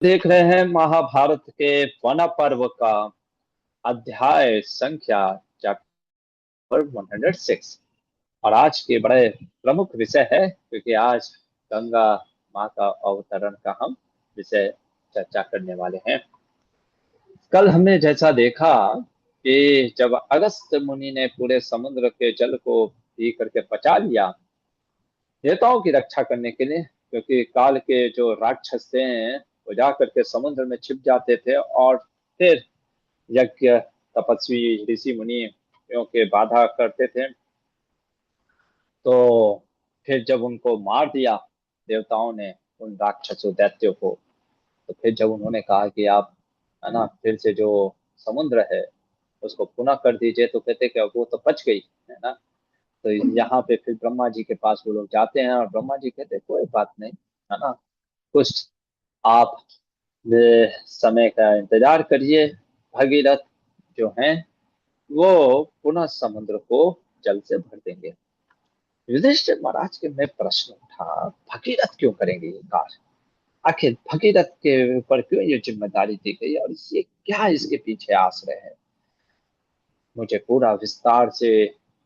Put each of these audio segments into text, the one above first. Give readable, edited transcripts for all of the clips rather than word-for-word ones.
देख रहे हैं महाभारत के वन पर्व का अध्याय संख्या चैप्टर 106। और आज के बड़े प्रमुख विषय है क्योंकि आज गंगा माँ का अवतरण का हम विषय चर्चा करने वाले हैं। कल हमने जैसा देखा कि जब अगस्त्य मुनि ने पूरे समुद्र के जल को पी करके पचा लिया देवताओं की रक्षा करने के लिए, क्योंकि काल के जो राक्षस थे वो जा करके समुद्र में छिप जाते थे और फिर यज्ञ तपस्वी ऋषि मुनियों के बाधा करते थे। तो फिर जब उनको मार दिया देवताओं ने, उन राक्षसों दैत्यों को, तो फिर जब उन्होंने कहा कि आप है ना फिर से जो समुद्र है उसको पुनः कर दीजिए, तो कहते कि अब वो तो बच गई है ना। तो यहाँ पे फिर ब्रह्मा जी के पास वो लोग जाते हैं और ब्रह्मा जी कहते हैं कोई बात नहीं, है ना, कुछ आप समय का इंतजार करिए। भगीरथ जो हैं वो पुनः समुद्र को जल से भर देंगे। युधिष्ठिर महाराज के में प्रश्न उठा, भगीरथ क्यों करेंगे ये कार्य? आखिर भगीरथ के ऊपर क्यों ये जिम्मेदारी दी गई और ये क्या इसके पीछे आश्रय है? मुझे पूरा विस्तार से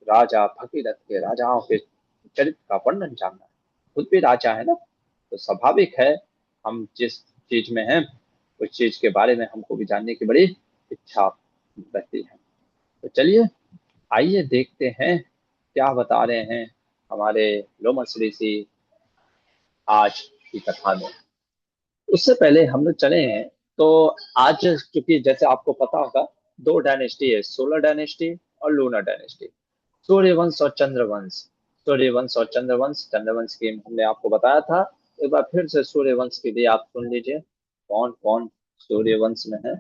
राजा भगीरथ के राजाओं के चरित्र का वर्णन जानना है। खुद भी राजा है ना, तो स्वाभाविक है हम जिस चीज में हैं उस चीज के बारे में हमको भी जानने की बड़ी इच्छा रहती है। तो चलिए आइए देखते हैं क्या बता रहे हैं हमारे लोमस ऋषि आज की कथा में। उससे पहले हम लोग चले हैं तो आज, क्योंकि जैसे आपको पता होगा, दो डायनेस्टी है, सोलर डायनेस्टी और लूनर डायनेस्टी, सूर्यवंश और चंद्रवंश। सूर्यवंश और चंद्रवंश, चंद्रवंश की हमने आपको बताया था। एक बार फिर से सूर्यवंश के लिए आप सुन लीजिए कौन कौन सूर्यवंश में है।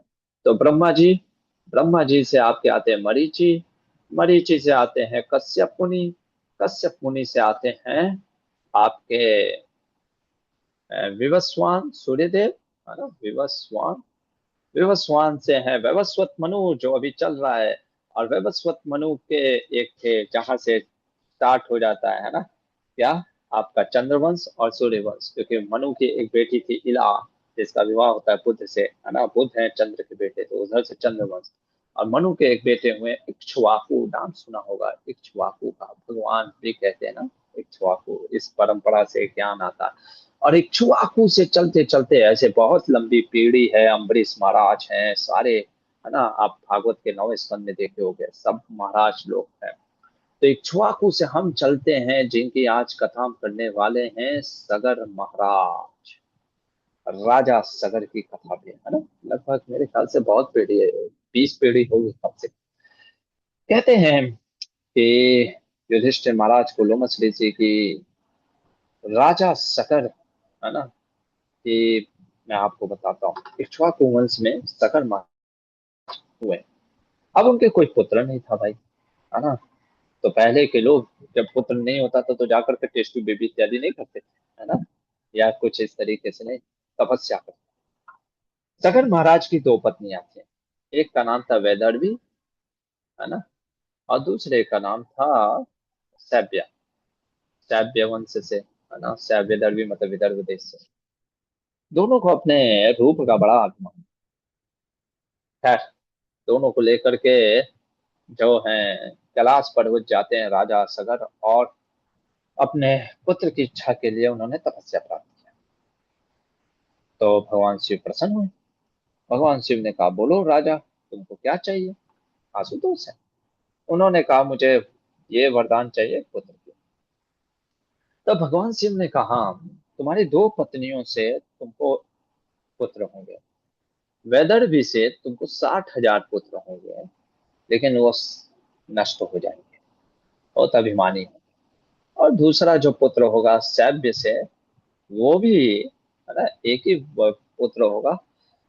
तो ब्रह्मा जी से आपके आते हैं मरीचि, मरीचि से आते हैं कश्यप मुनि, कश्यप मुनि से आते हैं आपके विवस्वान सूर्यदेव, है ना, विवस्वान। विवस्वान से है वैवस्वत मनु जो अभी चल रहा है। और वैवस्वत मनु के एक थे जहां से स्टार्ट हो जाता है ना, क्या, आपका चंद्रवंश और सूर्यवंश, क्योंकि मनु की एक बेटी थी इला जिसका विवाह होता है बुध से, है ना, बुध है चंद्र के बेटे, तो उधर से चंद्रवंश। और मनु के एक बेटे हुए इक्ष्वाकु, नाम सुना होगा इक्ष्वाकु का, भगवान भी कहते हैं ना इक्ष्वाकु, इस परंपरा से ज्ञान आता है। और इक्ष्वाकु से चलते चलते ऐसे बहुत लंबी पीढ़ी है, अम्बरीश महाराज हैं सारे, है ना, आप भागवत के 9वें स्कंद में देखे होंगे, सब महाराज लोग हैं। तो इक्ष्वाकु से हम चलते हैं जिनकी आज कथा हम करने वाले हैं, सगर महाराज। राजा सगर की कथा भी है ना, लगभग मेरे ख्याल से बहुत पीढ़ी है, 20 पीढ़ी होगी कम से कम। कहते हैं कि युधिष्ठिर महाराज को लोमस ऋषि की राजा सकर, है ना, कि मैं आपको बताता हूँ, इक्ष्वाकु वंश में सकर महाराज हुए। अब उनके कोई पुत्र नहीं था भाई, है ना। तो पहले के लोग जब पुत्र नहीं होता था तो जाकर के टेस्टी बेबी इत्यादि नहीं करते थे, है ना, या कुछ इस तरीके से नहीं, तपस्या करते। सगर महाराज की दो पत्नियां थी, एक का नाम था वैदर्भी, है ना, और दूसरे का नाम था सैव्य, सैव्य वंश से, है ना, सैव्य दर्भी मतलब विदर्भ देश से। दोनों को अपने रूप का बड़ा अभिमान। खैर, दोनों को लेकर के जो है कैलाश पर्वत जाते हैं राजा सगर, और अपने पुत्र की इच्छा के लिए उन्होंने तपस्या प्राप्त किया। तो भगवान शिव प्रसन्न हुए। भगवान शिव ने कहा बोलो राजा, तुमको क्या चाहिए? आशुतोष है। उन्होंने कहा मुझे ये वरदान चाहिए पुत्र की। तब भगवान शिव ने कहा तुम्हारी दो पत्नियों से तुमको पुत्र होंगे, वैदर्भी से तुमको 60,000 पुत्र होंगे, लेकिन वो नष्ट हो जाएंगे, बहुत अभिमानी है। और दूसरा जो पुत्र होगा सैव्य से, वो भी, है ना, एक ही पुत्र होगा,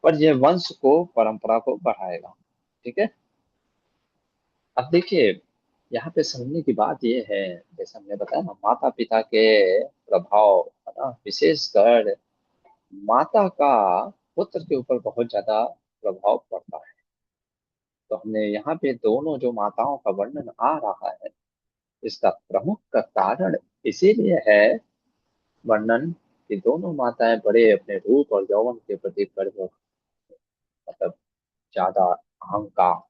पर ये वंश को परंपरा को बढ़ाएगा। ठीक है। अब देखिए, यहाँ पे समझने की बात ये है, जैसे हमने बताया ना, माता पिता के प्रभाव, है ना, विशेषकर माता का पुत्र के ऊपर बहुत ज्यादा प्रभाव पड़ता है। तो हमने यहाँ पे दोनों जो माताओं का वर्णन आ रहा है, इसका प्रमुख का कारण इसीलिए है वर्णन, कि दोनों माताएं बड़े अपने रूप और यौवन के प्रति गर्व, मतलब ज्यादा अहंकार,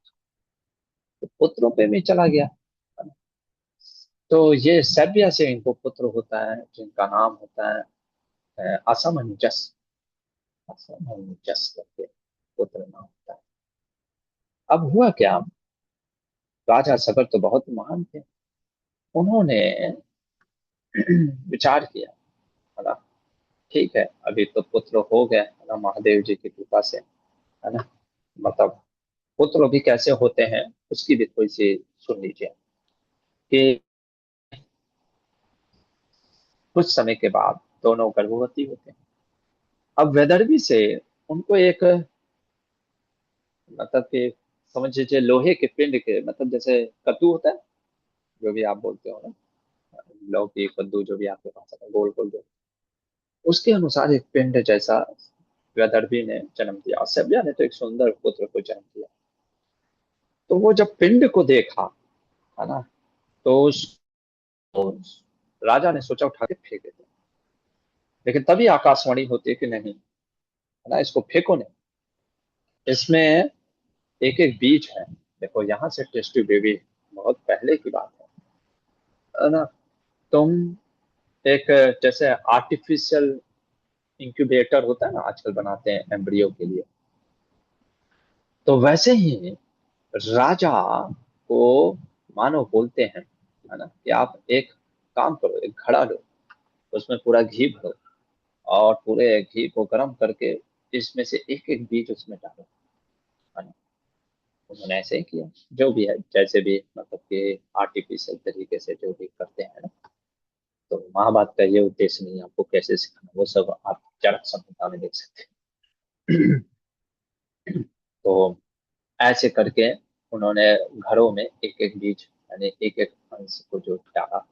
तो पुत्रों पे भी चला गया। तो ये सभ्य से इनको पुत्र होता है जिनका नाम होता है असमंजस। असमंजस करके पुत्र नाम होता है। अब हुआ क्या, राजा सगर तो बहुत महान थे। उन्होंने विचार किया, है ना, ठीक है अभी तो पुत्र हो गए, है ना, महादेव जी की कृपा से, है ना, मतलब पुत्र भी कैसे होते हैं उसकी भी थोड़ी सी सुन लीजिए कि कुछ समय के बाद दोनों गर्भवती होते हैं। अब वैदर्भी से उनको एक, मतलब कि समझ लीजिए लोहे के पिंड के, मतलब जैसे कद्दू होता है, जो भी आप बोलते हो ना, लौकी कद्दू जो भी आपके पास आता है, गोल गोल जो, उसके अनुसार एक पिंड जैसा वैदर्भी ने जन्म दिया और सभ्या ने तो एक सुंदर पुत्र को जन्म दिया। तो वो जब पिंड को देखा, है ना, तो तो राजा ने सोचा उठा के फेंक देते, लेकिन तभी आकाशवाणी होती है कि नहीं, है ना, इसको फेंको नहीं, इसमें एक एक बीज है। देखो यहाँ से टेस्टी बेबी बहुत पहले की बात है ना। तुम एक, जैसे आर्टिफिशियल इंक्यूबेटर होता है ना, आजकल बनाते हैं एम्ब्रियो के लिए, तो वैसे ही राजा को मानो बोलते हैं, है ना, कि आप एक काम करो, एक घड़ा लो, उसमें पूरा घी भरो और पूरे घी को गर्म करके इसमें से एक एक बीज उसमें डालो, है ना। उन्होंने ऐसे ही किया, जो भी है जैसे भी, मतलब कि आर्टिफिशियल तरीके से जो भी करते हैं ना। तो महाभारत का ये उद्देश्य नहीं है आपको कैसे सिखाना, वो सब आप चरक संहिता में देख सकते हैं। तो ऐसे करके उन्होंने घरों में एक एक बीज, यानी एक एक अंश को जो डाला,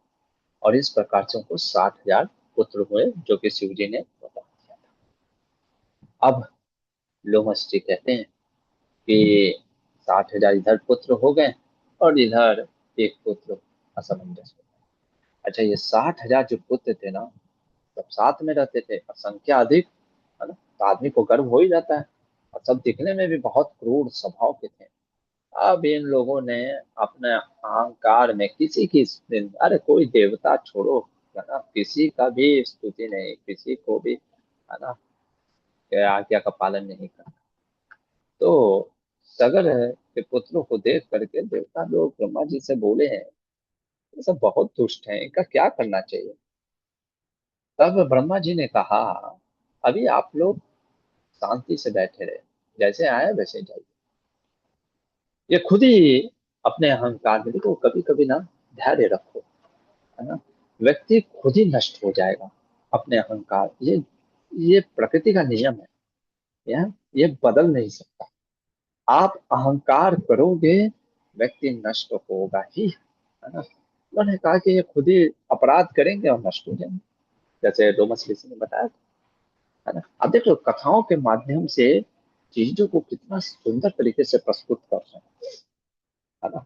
और इस प्रकार से उनको 60,000 पुत्र हुए, जो कि शिव जी ने बता दिया था। अब लोमस जी कहते हैं कि 60,000 इधर पुत्र हो गए और इधर एक पुत्र असमंजस हो गया। अच्छा, ये 60,000 जो पुत्र थे ना, सब साथ में रहते थे और संख्या अधिक, है ना, तो आदमी को गर्व हो ही जाता है। और सब दिखने में भी बहुत क्रूर स्वभाव के थे। अब इन लोगों ने अपने अहंकार में किसी की, अरे कोई देवता छोड़ो, है ना, किसी का भी स्तुति नहीं, किसी को भी, है ना, आज्ञा का पालन नहीं करना। तो सगर के पुत्रों को देख करके देवता लोग ब्रह्मा जी से बोले हैं, ये सब बहुत दुष्ट हैं, इनका क्या करना चाहिए। तब ब्रह्मा जी ने कहा, अभी आप लोग शांति से बैठे रहे, जैसे आए वैसे जाइए। ये खुद ही अपने अहंकार में, देखो कभी कभी ना धैर्य रखो, है ना, व्यक्ति खुद ही नष्ट हो जाएगा। अपने अहंकार, ये प्रकृति का नियम है, ये बदल नहीं सकता। आप अहंकार करोगे, व्यक्ति नष्ट होगा ही, है ना। उन्होंने कहा कि ये खुद ही अपराध करेंगे और नष्ट हो जाएंगे, जैसे डोमस ऋषि ने बताया था, है ना। अब देखो कथाओं के माध्यम से चीजों को कितना सुंदर तरीके से प्रस्तुत कर रहे हैं, है ना।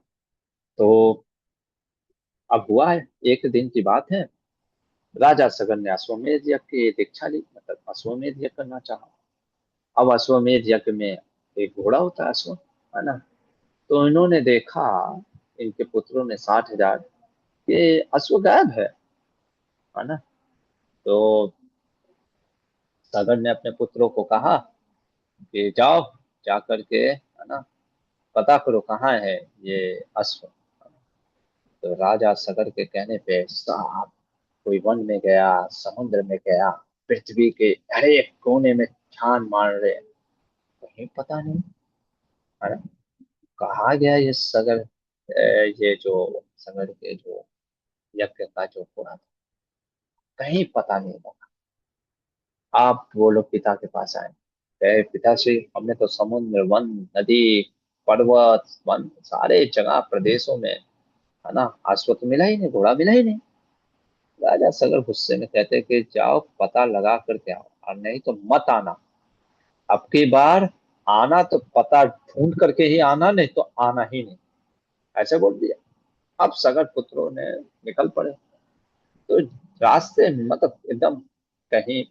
तो अब हुआ है, एक दिन की बात है, राजा सगन ने अश्वमेध यज्ञ की दीक्षा ली, मतलब अश्वमेध यज्ञ करना चाहा। अब अश्वमेध यज्ञ में एक घोड़ा होता है अश्व, है ना। तो इन्होंने देखा, इनके पुत्रों ने 60,000 के अश्व गायब है ना। तो सगर ने अपने पुत्रों को कहा कि जाओ, जा करके, है ना, पता करो कहाँ है ये अश्व। तो राजा सगर के कहने पे साहब, कोई वन में गया, समुद्र में गया, पृथ्वी के हर एक कोने में छान मार रहे, कहीं पता नहीं, है ना, कहा गया ये सगर, ये जो सगर के जो यज्ञ का जो पूरा, कहीं पता नहीं लगा। आप वो लोग पिता के पास आए, कहे पिताश्री हमने तो समुद्र, वन, नदी, पर्वत, वन, सारे जगह प्रदेशों में, है ना, अश्व तो मिला ही नहीं, घोड़ा मिला ही नहीं। राजा सगर गुस्से में कहते कि जाओ पता लगा करके आओ, और नहीं तो मत आना। अब की बार आना तो पता ढूंढ करके ही आना, नहीं तो आना ही नहीं, ऐसे बोल दिया। अब सगर पुत्रों ने निकल पड़े। तो रास्ते में, मतलब एकदम कहीं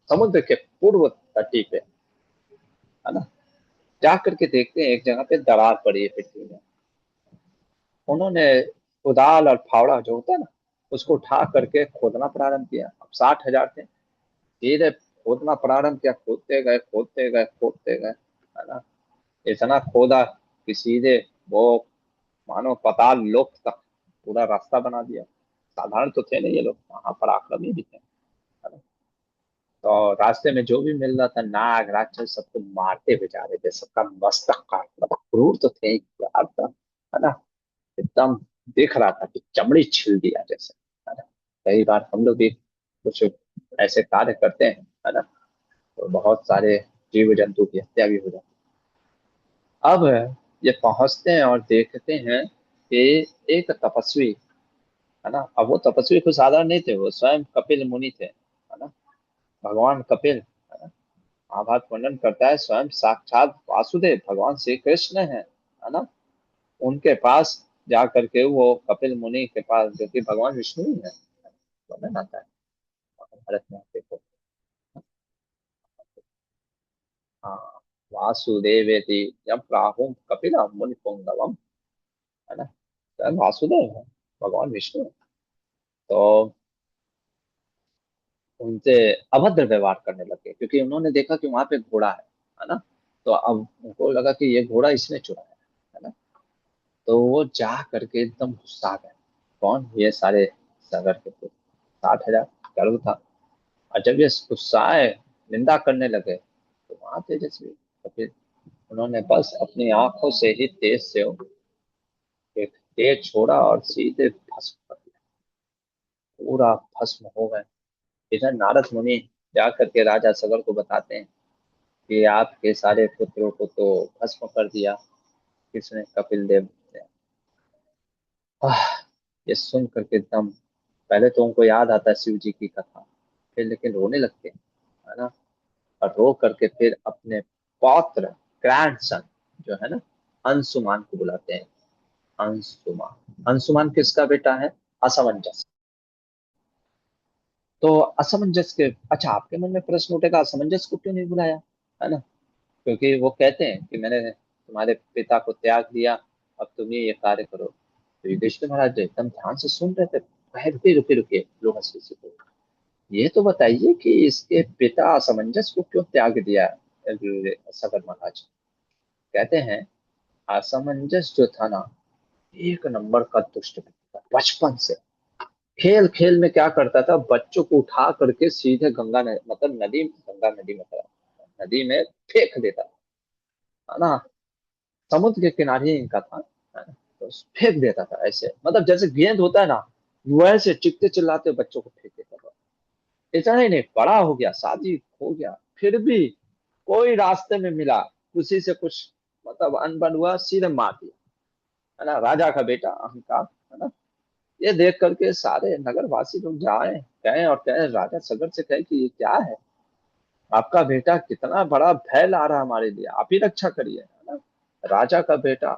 समुद्र के पूर्व तटी पे, है ना, जा करके देखते हैं एक जगह पे दरार पड़ी है पृथ्वी में। उन्होंने कुदाल और फावड़ा जो होता है ना, उसको उठा करके खोदना प्रारंभ किया। अब 60,000 थे, धीरे खोदना प्रारंभ किया, खोदते गए खोदते गए खोदते गए, है ना। इतना खोदा कि सीधे वो मानो पाताल लोक तक पूरा रास्ता बना दिया। साधारण तो थे नहीं ये लोग, वहां पर आक्रमणी भी थे, है ना। तो रास्ते में जो भी मिल रहा था, नाग राक्षस सबको मारते हुए जा रहे थे, सबका मस्तक काट, मतलब क्रूर तो थे ही यार, है ना। एकदम देख रहा था कि चमड़ी छिल दिया जैसे, है ना। कई बार हम लोग भी कुछ ऐसे कार्य करते हैं, है ना, तो बहुत सारे जीव जंतु की हत्या भी हो जाती है। अब ये पहुंचते हैं और देखते हैं कि एक तपस्वी, है ना। अब वो तपस्वी कुछ साधारण नहीं थे, वो स्वयं कपिल मुनि थे, है ना। भगवान कपिल, है ना। महाभारत वर्णन करता है स्वयं साक्षात वासुदेव भगवान श्री कृष्ण है ना। उनके पास जा करके वो कपिल मुनि के पास, जो कि भगवान विष्णु ही है, वर्णन आता है भारत में, देखो। हाँ, वासुदेवेति जब प्राहुं कपिलम मुनि पुंगवम, है ना। स्वयं वासुदेव है, भगवान विष्णु है। तो उनसे अभद्र व्यवहार करने लगे, क्योंकि उन्होंने देखा कि वहां पे घोड़ा है ना। तो अब उनको लगा कि ये घोड़ा इसने चुराया है ना। तो वो जा करके एकदम गुस्सा गए। कौन? ये सारे सागर के थे, 60,000 गर्व था। और जब ये गुस्साए, निंदा करने लगे, तो वहां तेजस्वी, तो फिर उन्होंने बस अपनी आंखों से ही तेज से एक तेज छोड़ा और सीधे भस्म कर दिया, पूरा भस्म हो गए। इधर नारद मुनि जा करके राजा सगर को बताते हैं कि आपके सारे पुत्रों को तो भस्म कर दिया किसने? कपिल देव ने। आह, ये सुन करके एकदम, पहले तो उनको याद आता है शिव जी की कथा, फिर लेकिन रोने लगते हैं, है ना। और रो करके फिर अपने पौत्र, ग्रैंडसन जो है ना, अंशुमान को बुलाते हैं। अंशुमान, अंशुमान किसका बेटा है? असमंजस। तो असमंजस के, अच्छा आपके मन में प्रश्न उठेगा असमंजस को क्यों नहीं बुलाया, है ना। क्योंकि वो कहते हैं कि मैंने तुम्हारे पिता को त्याग दिया, अब तुम ही ये कार्य करो। तो युधिष्ठिर महाराज जो एकदम ध्यान से सुन रहे थे, कहे रुके रुके रुके, लोग हंसी से बोल, ये तो बताइए कि इसके पिता असमंजस को क्यों त्याग दिया? सगर महाराज कहते हैं, असमंजस जो था ना, एक नंबर का दुष्ट व्यक्ति था बचपन से। खेल खेल में क्या करता था, बच्चों को उठा करके सीधे गंगा मतलब नदी, गंगा नदी में नदी में फेंक देता था, है ना। समुद्र के किनारे ही इनका था, है ना। तो फेंक देता था ऐसे, मतलब जैसे गेंद होता है ना, वैसे चिकते चिल्लाते बच्चों को फेंक देता था। इतना ही नहीं, बड़ा हो गया, शादी हो गया, फिर भी कोई रास्ते में मिला, उसी से कुछ मतलब अनबन हुआ, सीधे मार दिया, है ना। राजा का बेटा, अहंकार, है ना। ये देख करके सारे नगरवासी लोग जाए, गए और कहे राजा सगर से, कहे कि ये क्या है, आपका बेटा कितना बड़ा भय ला रहा है हमारे लिए, आप ही रक्षा करिए, है ना। राजा का बेटा,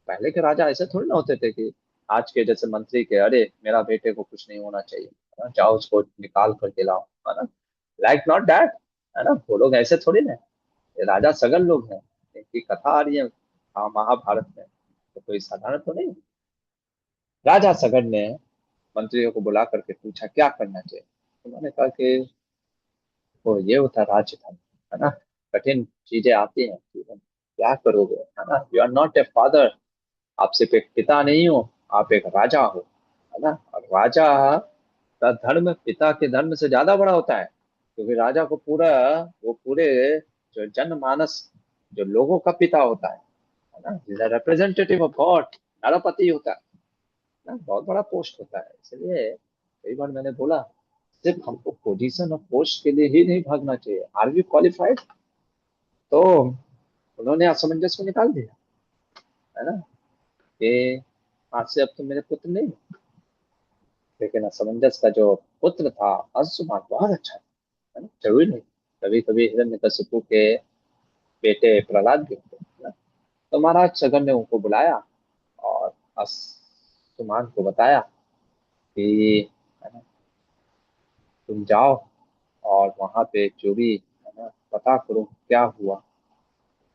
पहले के राजा ऐसे थोड़ी ना होते थे कि आज के जैसे मंत्री के, अरे मेरा बेटे को कुछ नहीं होना चाहिए, है ना, जाओ उसको निकाल करके लाओ, है ना। लाइक नॉट दैट, है ना। वो लोग ऐसे थोड़ी ना, ये राजा सगल लोग हैं, इनकी कथा आ रही है महाभारत में, तो कोई साधारण तो नहीं। राजा सगल ने मंत्रियों को बुला करके पूछा क्या करना चाहिए। उन्होंने कहा कि वो ये होता राजधर्म, है ना। कठिन चीजें आती हैं जीवन, क्या करोगे, है ना। You are not a father, आप सिर्फ एक पिता नहीं हो, आप एक राजा हो, है ना। और राजा का धर्म पिता के धर्म से ज्यादा बड़ा होता है, क्योंकि राजा को पूरा, वो पूरे जो जनमानस, जो लोगों का पिता होता है ना, रिप्रेजेंटेटिव ऑफ गॉड, नरपति होता है ना, बहुत बड़ा पोस्ट होता है। इसलिए कई बार मैंने बोला, सिर्फ हमको पोजीशन और पोस्ट के लिए ही नहीं भागना चाहिए, आर वी क्वालिफाइड। तो उन्होंने असमंजस को निकाल दिया, है ना, कि आज से अब तो मेरे पुत्र नहीं। लेकिन असमंजस का जो पुत्र था अंशुमान, बहुत अच्छा था, है ना। जरूरी नहीं, कभी कभी हिरण्यकशिपु के बेटे प्रहलाद भी होते हैं, है ना। तो महाराज सगर ने उनको बुलाया और अंशुमान को बताया कि, है ना, तुम जाओ और वहां पे जो भी है ना, पता करो क्या हुआ।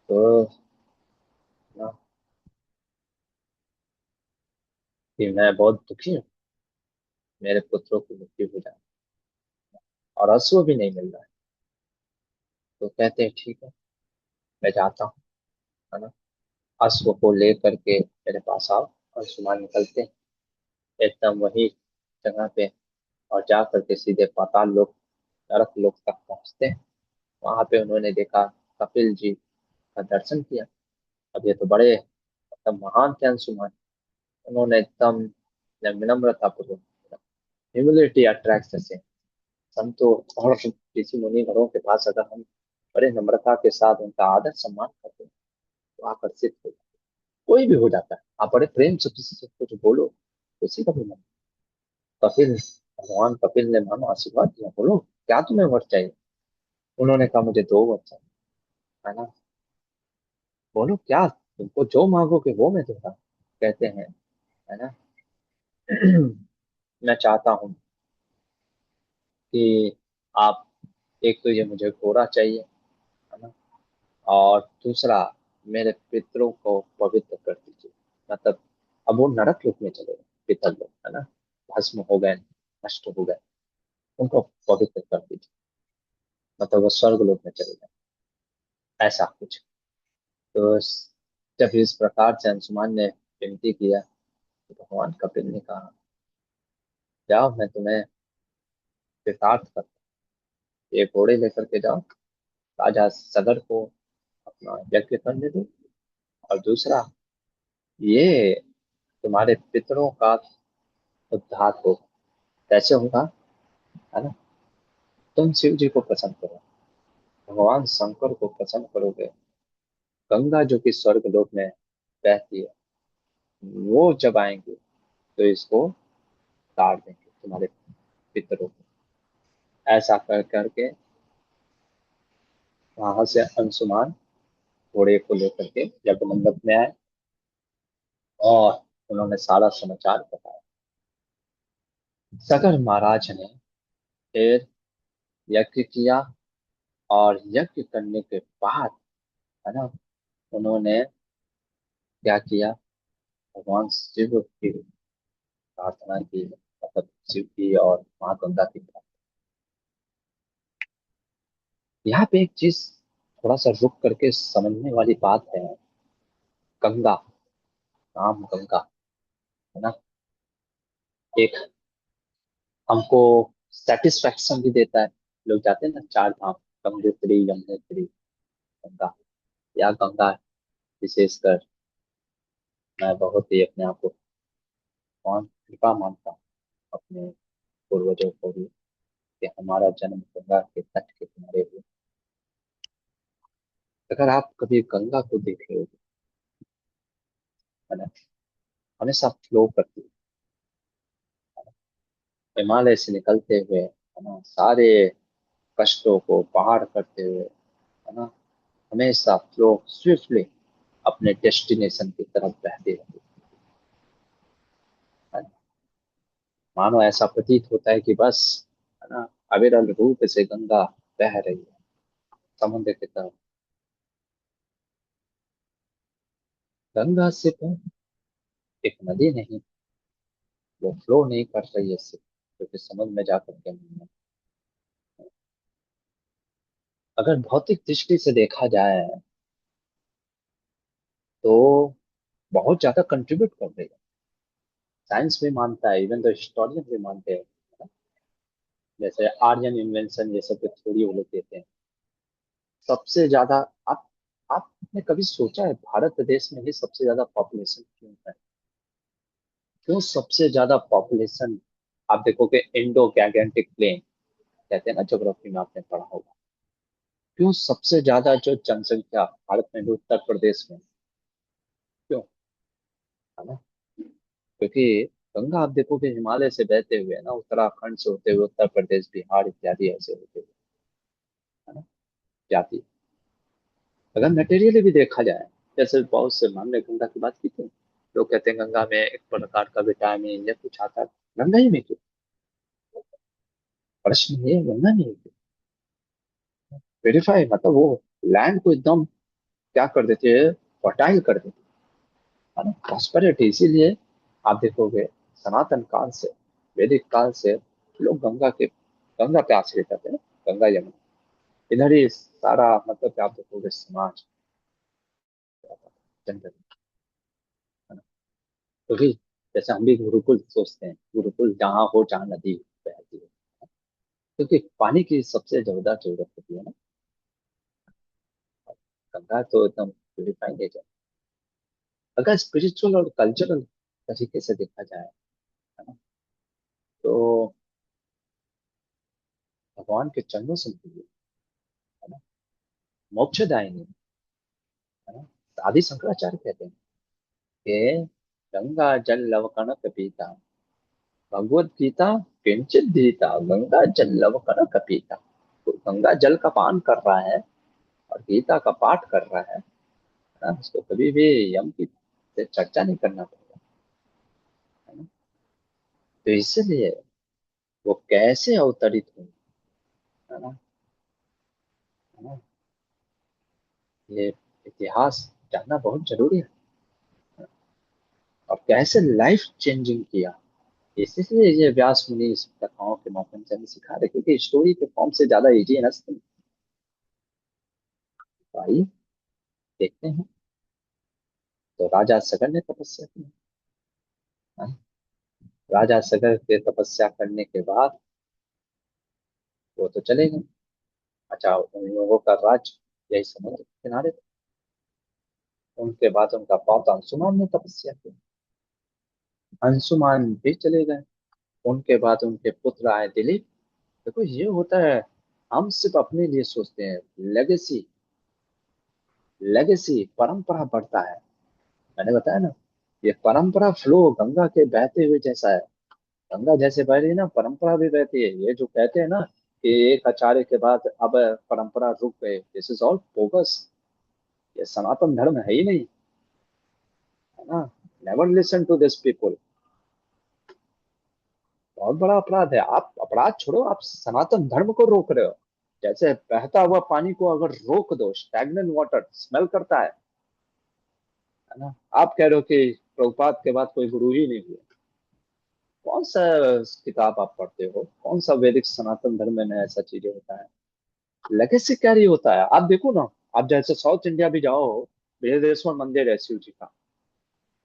तो ना, कि मैं बहुत दुखी हूँ, मेरे पुत्रों की मृत्यु हो जाए और अश्व भी नहीं मिल रहा है। तो कहते हैं ठीक है, मैं जाता हूँ, है ना। अश्व को लेकर के मेरे पास आओ। और सुमान निकलते हैं एकदम वही जगह पे, और जा करके सीधे पाताल लोक, नरक लोक तक पहुंचते हैं। वहां पे उन्होंने देखा, कपिल जी का दर्शन किया। अब ये तो बड़े मतलब महान थे अंशुमान। उन्होंने एकदम विनम्रता पूर्वक, ह्यूमिलिटी अट्रैक्ट्स जैसे संतों और ऋषि मुनि घरों के पास अगर हम बड़े नम्रता के साथ उनका आदर सम्मान करते हैं तो आकर्षित हो, कोई भी हो जाता है। आप बड़े प्रेम से किसी से कुछ बोलो, किसी का भी मन। कपिल, भगवान कपिल ने मानो आशीर्वाद दिया, बोलो क्या तुम्हें वर चाहिए। उन्होंने कहा मुझे दो वर चाहिए, है ना। बोलो क्या, तुमको जो मांगोगे वो मैं दूंगा। कहते हैं, है ना। मैं चाहता हूँ कि आप, एक तो ये मुझे घोड़ा चाहिए, है ना। और दूसरा, मेरे पितरों को पवित्र कर दीजिए। मतलब अब वो नरक लोक में चले गए, पितर लोग, है ना, भस्म हो गए, नष्ट हो गए, उनको पवित्र कर दीजिए। मतलब वो स्वर्ग लोक में चले गए, ऐसा कुछ। तो जब इस प्रकार से अंशुमान ने विनती किया तो भगवान कपिल ने कहा, जाओ मैं तुम्हें कृतार्थ करता हूँ। ये घोड़े लेकर के जाओ, राजा सगर को अपना यज्ञ करने दो। और दूसरा, ये तुम्हारे पितरों का उद्धार हो। कैसे होगा, है ना। तुम शिव जी को प्रसन्न करो, भगवान शंकर को प्रसन्न करोगे। गंगा जो कि स्वर्ग लोक में बहती है, वो जब आएंगे तो इसको तार देंगे तुम्हारे पितरों को। ऐसा कर करके वहां से अंशुमान घोड़े को लेकर के यज्ञ मंडप में आए और उन्होंने सारा समाचार बताया। सगर महाराज ने फिर यज्ञ किया, और यज्ञ करने के बाद, है ना, उन्होंने क्या किया, भगवान शिव की प्रार्थना की। मतलब शिव की और माँ गंगा की प्रार्थना। यहाँ पे एक चीज थोड़ा सा रुक करके समझने वाली बात है। गंगा, नाम गंगा, है ना, एक हमको सेटिस्फेक्शन भी देता है। लोग जाते हैं ना चार धाम, गंगोत्री, यमुनोत्री, गंगा, या गंगा विशेषकर। मैं बहुत ही अपने आप को कौन कृपा मानता हूँ अपने पूर्वजों को भी, कि हमारा जन्म गंगा के तट के किनारे हुआ। अगर आप कभी गंगा को देख रहे हो, है ना, हमेशा फ्लो करती है। हिमालय से निकलते हुए, है ना, सारे कष्टों को पार करते हुए, है ना, हमेशा फ्लो स्विफ्टली अपने डेस्टिनेशन की तरफ बहते रहते हैं। मानो ऐसा प्रतीत होता है कि बस, है ना, अविरल रूप से गंगा बह रही है समुद्र की तरफ। गंगा सिर्फ एक नदी नहीं, वो फ्लो नहीं कर रही है सिर्फ, क्योंकि समुद्र में जाकर के नहीं है। अगर भौतिक दृष्टि से देखा जाए तो बहुत ज्यादा कंट्रीब्यूट कर रही है। साइंस भी मानता है, इवन तो हिस्टोरियन भी मानते हैं। जैसे आर्यन इन्वेंशन ये सब थ्योरी वो लोग देते हैं। सबसे ज्यादा, आप आपने कभी सोचा है भारत देश में ही सबसे ज्यादा पॉपुलेशन क्यों है? क्यों सबसे ज्यादा पॉपुलेशन? आप देखोगे इंडो गैंगेटिक प्लेन, कहते हैं ना, ज्योग्राफी में आपने पढ़ा होगा। क्यों सबसे ज्यादा जो जनसंख्या भारत में भी उत्तर प्रदेश में, क्यों, है ना। क्योंकि गंगा आप देखोगे हिमालय से बहते हुए, ना, उत्तराखंड से होते हुए उत्तर प्रदेश, बिहार इत्यादि ऐसे होते हुए, है ना, जाती है। अगर मटेरियली भी देखा जाए, जैसे बहुत से हमने गंगा की बात की थी, लोग कहते हैं गंगा में एक प्रकार का विटामिन या कुछ आता है। गंगा ही में क्यों? प्रश्न ये है, गंगा में ही क्यों? प्यूरिफाई मतलब वो लैंड को एकदम क्या कर देते हैं, फर्टाइल कर देते है ना, प्रॉस्पेरिटी। इसीलिए आप देखोगे सनातन काल से, वैदिक काल से लोग गंगा पे आश्रित रहते हैं, गंगा यमुना, इधर ही सारा मतलब कि आप देखोगे समाज जनरल, है ना। क्योंकि जैसे हम भी गुरुकुल सोचते हैं, गुरुकुल जहाँ हो जहाँ नदी बहती है, क्योंकि पानी की सबसे ज्यादा जरूरत होती है ना। गंगा तो एकदम प्यूरिफाइंग नेचर। अगर स्पिरिचुअल और कल्चरल तरीके से देखा जाए, है ना, तो भगवान के चरणों से मिली है ना, मोक्षदायिनी, है ना। आदि शंकराचार्य कहते हैं कि गंगा जल लव कणक पीता, भगवत गीता किंचित दीता, गंगा जल लव कणक पीता। तो गंगा जल का पान कर रहा है और गीता का पाठ कर रहा है ना, उसको कभी भी यम की से चर्चा नहीं करना पड़ेगा, है ना। तो इसलिए वो कैसे अवतरित हुई, है ना, है ना, ये इतिहास जानना बहुत जरूरी है। और कैसे लाइफ चेंजिंग किया, इसलिए ये व्यास मुनि इस कथाओं के माध्यम से हमें सिखा रहे, क्योंकि स्टोरी के फॉर्म से ज्यादा इजी है ना। तो आइए देखते हैं। तो राजा सगर ने तपस्या की, हाँ? राजा सगर के तपस्या करने के बाद वो तो चले गए। अच्छा, उन लोगों का राज्य यही समुद्र के किनारे था। उनके बाद उनका पौता अंशुमान ने तपस्या की, अंशुमान भी चले गए। उनके बाद उनके पुत्र आए दिलीप। देखो ये होता है, हम सिर्फ अपने लिए सोचते हैं। लेगेसी, लेगेसी परंपरा बढ़ता है। मैंने बताया ना, ये परंपरा फ्लो गंगा के बहते हुए जैसा है। गंगा जैसे बह रही है ना, परंपरा भी बहती है। ये जो कहते हैं ना कि एक आचार्य के बाद अब परंपरा रुक गए, दिस इज ऑल बोगस। ये सनातन धर्म है ही नहीं, है ना। Never listen to this people. बहुत बड़ा अपराध है। आप अपराध छोड़ो, आप सनातन धर्म को रोक रहे हो। जैसे बहता हुआ पानी को अगर रोक दो, स्टैग्नेंट वाटर स्मेल करता है ना। आप कह रहे हो कि प्रभुपाद के बाद कोई गुरु ही नहीं हुआ। कौन सा किताब आप पढ़ते हो, कौन सा वैदिक सनातन धर्म में ऐसा चीजें होता है। लेगेसी कैरी होता है। आप देखो ना, आप जैसे साउथ इंडिया भी जाओ, बृहदेश्वर मंदिर है शिव जी का,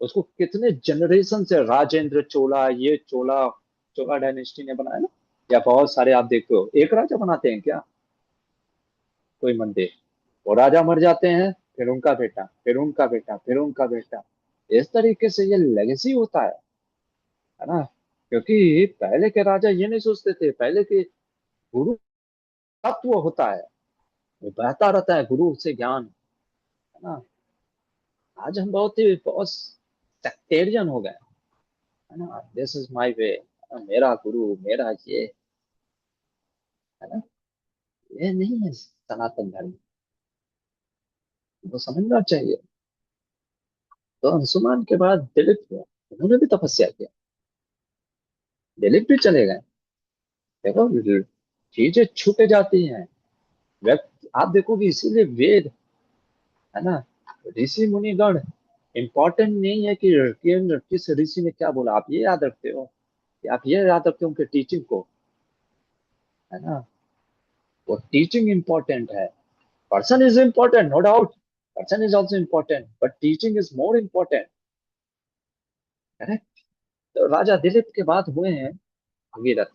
उसको कितने जनरेशन से राजेंद्र चोला, ये चोला, चोला डायनेस्टी ने बनाया ना। या बहुत सारे आप देखते हो, एक राजा बनाते हैं क्या कोई मंदिर, वो राजा मर जाते हैं, फिर उनका बेटा, फिर उनका बेटा, फिर उनका बेटा। इस तरीके से ये लेगेसी होता है ना। क्योंकि पहले के राजा ये नहीं सोचते थे, पहले के गुरु तत्व होता है, वो बहता रहता है गुरु से ज्ञान, है ना। आज हम बहुत सेक्टेरियन हो गए, है ना। दिस इज माय वे, मेरा गुरु, मेरा ये, है ना। ये नहीं है सनातन धर्म, वो समझना चाहिए। तो अंशुमान के बाद दिलीप हुआ, उन्होंने भी तपस्या किया, दिलीप भी चले गए। देखो चीजें छूट जाती हैं। व्यक्ति आप देखोगे, इसीलिए वेद, है ना, ऋषि मुनिगण इंपॉर्टेंट नहीं है कि किस ऋषि ने क्या बोला। आप ये याद रखते हो, कि आप ये याद रखते हो उनके टीचिंग को, है ना। वो टीचिंग इंपॉर्टेंट है। Person is important, no doubt, person is also important, but teaching is more important, correct. तो राजा दिलीप के बाद हुए हैं भगीरथ,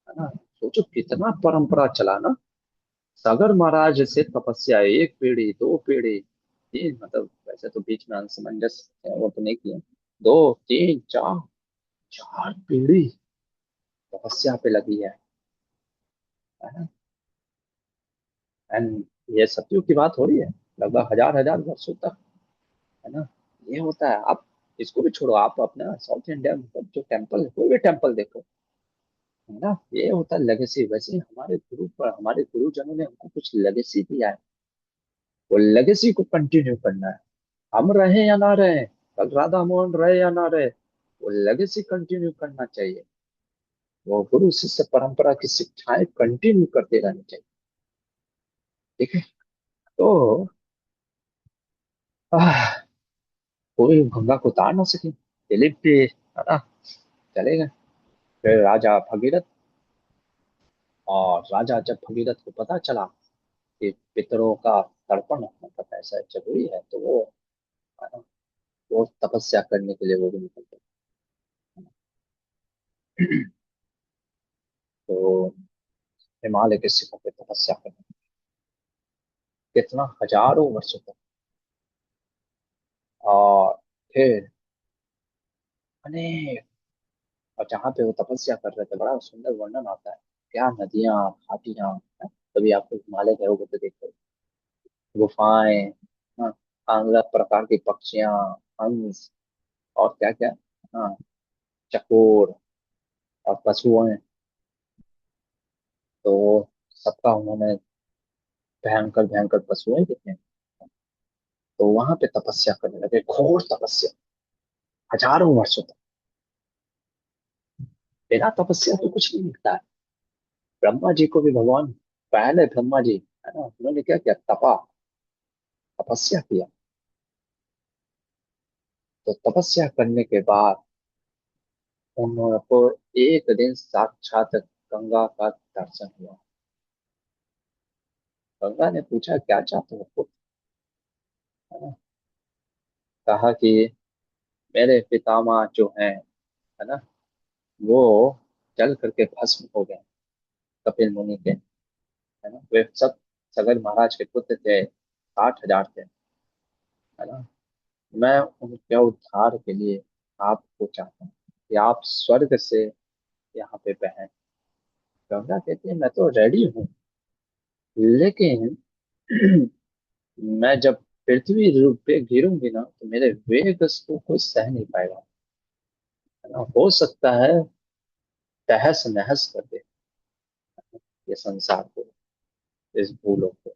है ना। सोचो कितना परंपरा चला ना। सागर महाराज से तपस्या, एक पीढ़ी, दो पीढ़ी, तीन, मतलब वैसे तो बीच में असमंजस है, वो तो नहीं किया, दो, तीन, चार, चार पीढ़ी तपस्या पे लगी है ना। एंड ये सत्युग की बात हो रही है, लगभग हजार हजार वर्षों तक, है ना। ये होता है। आप इसको भी छोड़ो, आप अपना साउथ इंडिया में जो टेम्पल है, कोई भी टेम्पल देखो, है ना, ये होता है लेगेसी। वैसे ही हमारे गुरु पर, हमारे गुरुजनों ने हमको कुछ लेगेसी दिया है, वो लेगेसी को कंटिन्यू करना है। हम रहे या ना रहे, कल राधा मोहन रहे या ना रहे, वो लेगेसी कंटिन्यू करना चाहिए। वो गुरु शिष्य परंपरा की शिक्षाएं कंटिन्यू करते रहनी चाहिए। ठीक है। तो आह, कोई गंगा को उतार ना सके, दिलीप भी है ना चले गए। फिर राजा भगीरथ, और राजा जब भगीरथ को पता चला कि पितरों का तर्पण मतलब ऐसा जरूरी है, तो वो है ना, वो तपस्या करने के लिए वो भी निकल गए। तो हिमालय के शिखर पे तपस्या करने, कितना हजारों वर्षों तक। और फिर अनेक, और जहाँ पे वो तपस्या कर रहे थे बड़ा सुंदर वर्णन आता है, क्या नदियां, घाटियां, हैं? कभी आपको हिमालय गए होगे तो देखो, गुफाएं, हाँ, अलग प्रकार की पक्षियां, हंस, और क्या क्या, हाँ, चकोर, और पशुओं। तो सबका उन्होंने भयंकर भयंकर पशुएं देखे। तो वहां पे तपस्या करने लगे, घोर तपस्या, हजारों वर्षों तक। बिना तपस्या तो कुछ नहीं मिलता है। ब्रह्मा जी को भी भगवान, पहले ब्रह्मा जी है ना, उन्होंने क्या किया, तपा, तपस्या किया। तो तपस्या करने के बाद उनको एक दिन साक्षात गंगा का दर्शन हुआ। गंगा ने पूछा क्या चाहते हो पुत्र? है ना? कहा कि मेरे पितामह जो हैं, है ना, वो जल करके भस्म हो गए, कपिल मुनि के, है ना, वे सब सगर महाराज के पुत्र थे, 60,000 थे, है ना। मैं उनके उद्धार के लिए आपको चाहता हूँ कि आप स्वर्ग से यहाँ पे बहें। गंगा कहती है मैं तो रेडी हूँ, लेकिन मैं जब पृथ्वी रूप पे गिरूंगी ना, तो मेरे वेग को कोई सह नहीं पाएगा, है ना। हो सकता है तहस नहस कर दे ये संसार को, इस भूलोक को।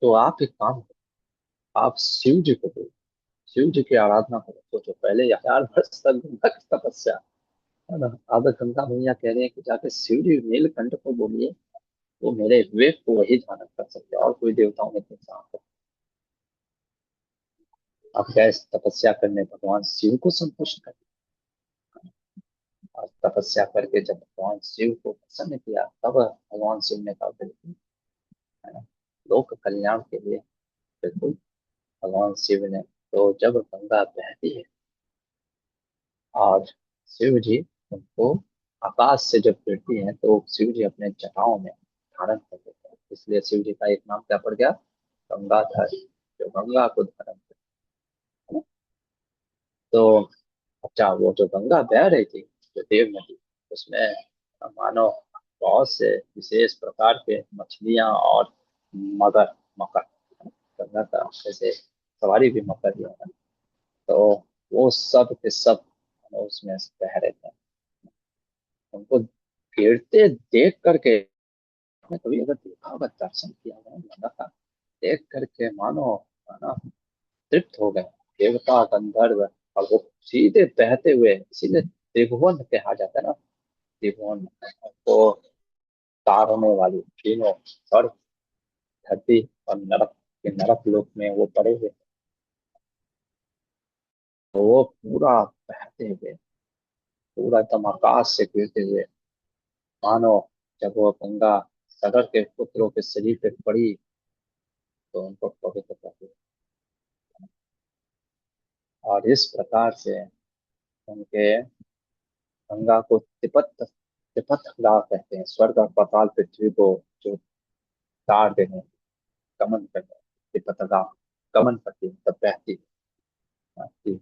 तो आप एक काम करो, आप शिव जी को बोलो, शिव जी की आराधना करो। सोचो, पहले 1000 वर्ष तक गंगा की तपस्या, है ना, अब गंगा मैया कह रहे हैं कि जाके शिव जी नीलकंठ को बोलिए, वो मेरे विवेक को वही धारण कर सकते हैं, और कोई देवताओं में नहीं चाहते। अब गए तपस्या करने, भगवान शिव को संतुष्ट कर, और तपस्या करके जब भगवान शिव को प्रसन्न किया, तब भगवान शिव ने कहा बिल्कुल, है ना, लोक कल्याण के लिए बिल्कुल। भगवान शिव ने, तो जब गंगा बहती है और शिव जी उनको आकाश से जब गिरती है, तो शिव जी अपने जटाओं में धारण कर लेते हैं, इसलिए शिव जी का एक नाम क्या पड़ गया, गंगाधर, जो गंगा को धारण करते हैं। तो अच्छा, वो जो गंगा बह रही थी, जो देव नदी, उसमें मानो बहुत से विशेष प्रकार के मछलियां और मगर, मकर, गंगा का जैसे सवारी भी मकर ही है ना। तो वो सब के सब उसमें बह रहे थे। उनको गिरते देख करके, आपने कभी अगर देखा होगा, दर्शन किया होगा गंगा का, देख करके मानो, है ना, तृप्त हो गए देवता गंधर्व। और वो सीधे बहते हुए, इसीलिए त्रिभुवन कहा जाता है ना, त्रिभुवन को तारने वाली तीनों, स्वर्ग, धरती और नरक, के नरक लोक में वो पड़े हुए। तो वो पूरा बहते हुए, पूरा एकदम आकाश से गिरते हुए, मानो जब वो गंगा सगर के पुत्रों के शरीर पे पड़ी, तो उनको पवित्र कर दिया। और इस प्रकार से उनके, गंगा को तिपत, तिपत दा कहते हैं, स्वर्ग और पाताल पृथ्वी को जो तार देने, गमन करने, तिपत दा, गमन करती है तब बहती है।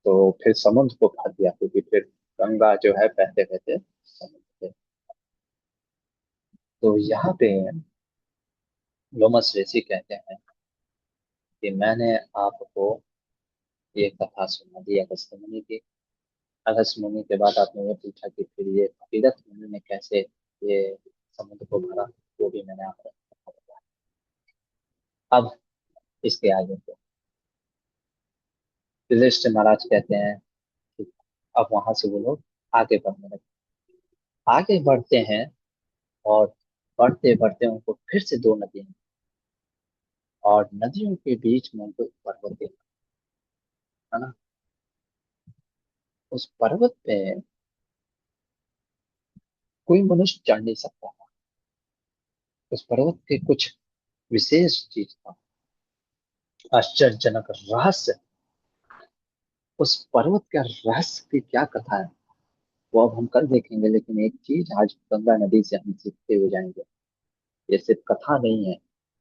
तो फिर समुद्र को भर दिया, क्योंकि फिर गंगा जो है बहते बहते समुद्र में। तो यहाँ पे लोमस ऋषि कहते हैं कि मैंने आपको ये कथा सुना दी अगस्त्य मुनि की। अगस्त्य मुनि के बाद आपने ये पूछा कि फिर ये भगीरथ मुनि ने कैसे ये समुद्र को भरा, वो भी मैंने आपको बताया। अब इसके आगे तो युधिष्ठिर महाराज कहते हैं कि अब वहां से वो लोग आगे बढ़ने लगे। आगे बढ़ते हैं, और बढ़ते बढ़ते उनको फिर से दो नदियां, और नदियों के बीच में उनको एक पर्वत देखा, है ना। उस पर्वत पे कोई मनुष्य चढ़ नहीं सकता था। उस पर्वत के कुछ विशेष चीज था, आश्चर्यजनक रहस्य। उस पर्वत का रहस्य की क्या कथा है, वो अब हम कल देखेंगे, लेकिन एक चीज आज गंगा नदी से हम सीखते हुए जाएंगे। ये सिर्फ कथा नहीं है,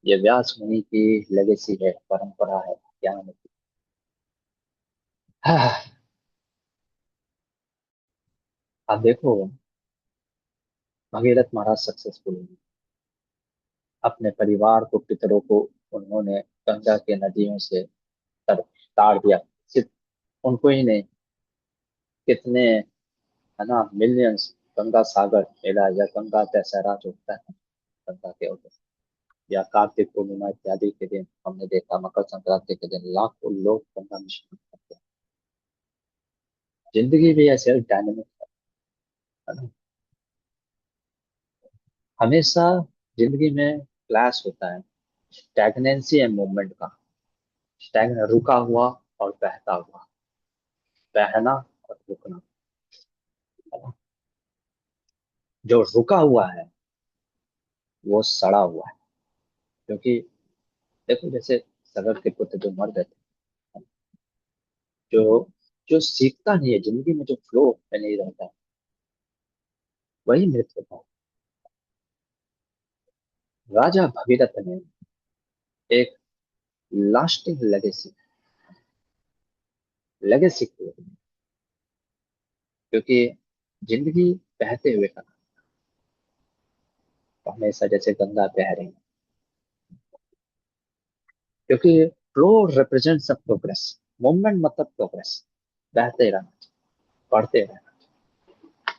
ये व्यास मुनि की लेगेसी है, परंपरा है, ज्ञान है। हाँ, आप देखो, भगीरथ महाराज सक्सेसफुल हुए। अपने परिवार को, पितरों को उन्होंने गंगा के नदियों से तार दिया। सिर्फ उनको ही नहीं, कितने, है ना, मिलियंस गंगा सागर मेला या गंगा दशहरा जो होता है गंगा के ऊपर, या कार्तिक पूर्णिमा इत्यादि के दिन हमने देखा, मकर संक्रांति के दिन लाखों लोग गंगा में स्नान करते हैं। जिंदगी भी ऐसे डायनेमिक है ना। हमेशा जिंदगी में क्लैश होता है, स्टैग्नेंसी है मूवमेंट का। स्टैग्न रुका हुआ और बहता हुआ, बहना और रुकना, है ना। जो रुका हुआ है वो सड़ा हुआ है, क्योंकि देखो, जैसे सगर के पुत्र जो मर गए थे, जो जो सीखता नहीं है जिंदगी में, जो फ्लो में नहीं रहता है, वही मृत होता है। राजा भगीरथ ने एक लास्टिंग लेगेसी लेगेसी की, क्योंकि जिंदगी बहते हुए का, हमेशा जैसे गंगा बह रही है, क्योंकि flow represents a progress. Movement मतलब प्रोग्रेस, बहते रहना, बढ़ते रहना।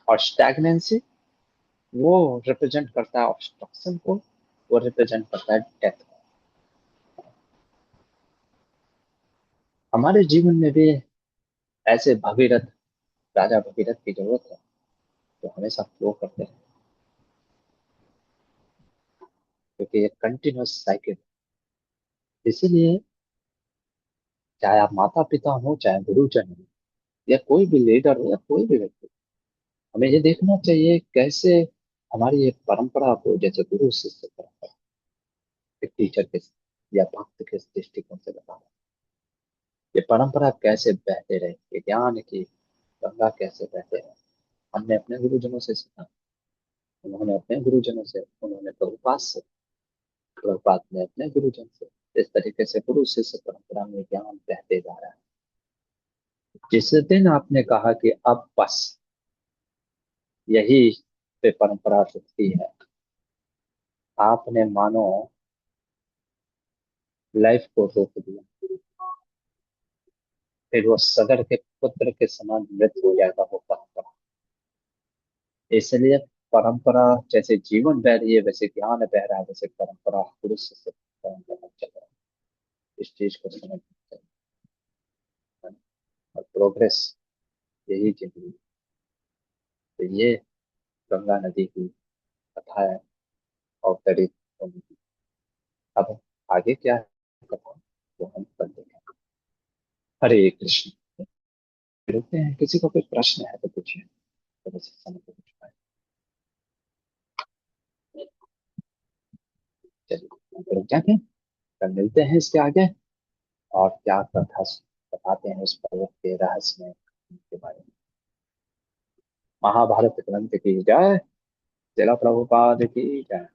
और स्टैग्नेंसी वो रिप्रेजेंट करता है ऑब्स्ट्रक्शन को, वो रिप्रेजेंट करता है डेथ को। हमारे जीवन में भी ऐसे भगीरथ, राजा भगीरथ की जरूरत है, जो हमेशा फ्लो करते हैं, क्योंकि ये कंटिन्यूस साइकिल। इसीलिए चाहे आप माता पिता हो, चाहे गुरुजन हो, या कोई भी लीडर हो, या कोई भी व्यक्ति, हमें ये देखना चाहिए कैसे हमारी ये परंपरा को, जैसे गुरु शिष्य परंपरा, एक टीचर के या भक्त के दृष्टिकोण से बताना, ये परंपरा कैसे बहते रहे, ये ज्ञान की गंगा कैसे बहते रहे। हमने अपने गुरुजनों से सीखा, उन्होंने अपने गुरुजनों से, उन्होंने प्रभुपाद से, प्रभुपाद ने अपने गुरुजन से। इस तरीके से गुरु शिष्य परंपरा में ज्ञान बहते जा रहा है। जिस दिन आपने कहा कि अब बस यही पे परंपरा रुकती है, आपने मानो लाइफ को रोक दिया। फिर वो सगर के पुत्र के समान मृत हो जाएगा वो परंपरा। इसलिए परंपरा, जैसे जीवन बह रही है वैसे ज्ञान बह रहा है, वैसे परंपरा पुरुष से परंपरा चल रहा है। इस चीज को समझना चाहिए। और प्रोग्रेस यही जिंदगी। तो ये गंगा नदी की कथा है, अवतरित होने की। अब आगे क्या है कथा, वो हम कल देखेंगे। हरे कृष्ण। रुकते हैं, किसी को कोई प्रश्न है तो पूछिए, तो बस इस समय तो कुछ पाए। चलिए रुक जाते हैं, कल मिलते हैं इसके आगे, और क्या कथा बताते हैं उस पर्वत के रहस्य में के बारे में। महाभारत ग्रंथ की जय। चला प्रभुपाद की जय।